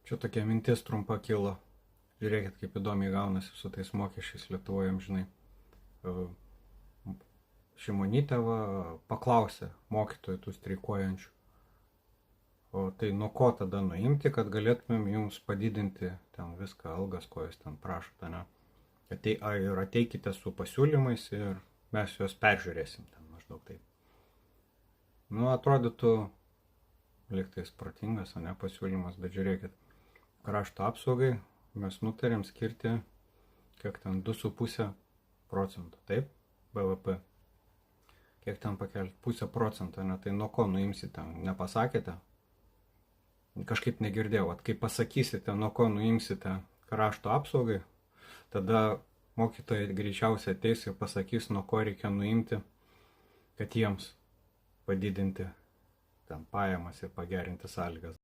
Čia tokia mintis trumpa kilo. Žiūrėkit, kaip įdomiai gaunasi su tais mokesčiais Lietuvoje, žinai. Šimonytė paklausė mokytojų tų streikuojančių. O tai nuo ko tada nuimti, kad galėtumėm jums padidinti ten viską, algas, ko jūs ten prašote, ne? Ir ateikite su pasiūlymais ir mes juos peržiūrėsim ten maždaug taip. Nu, atrodytų liktais protingas, o ne pasiūlymas, bet žiūrėkit, krašto apsaugai mes nutarėm skirti, kiek ten 2,5 procentų, taip, BVP. Kiek ten pakelti, 0,5%, ne, tai nuo ko nuimsite, nepasakėte? Kažkaip negirdėjau, kai pasakysite, nuo ko nuimsite krašto apsaugai, tada mokytojai greičiausiai ateis ir pasakys, nuo ko reikia nuimti, kad jiems padidinti ten pajamas ir pagerinti sąlygas.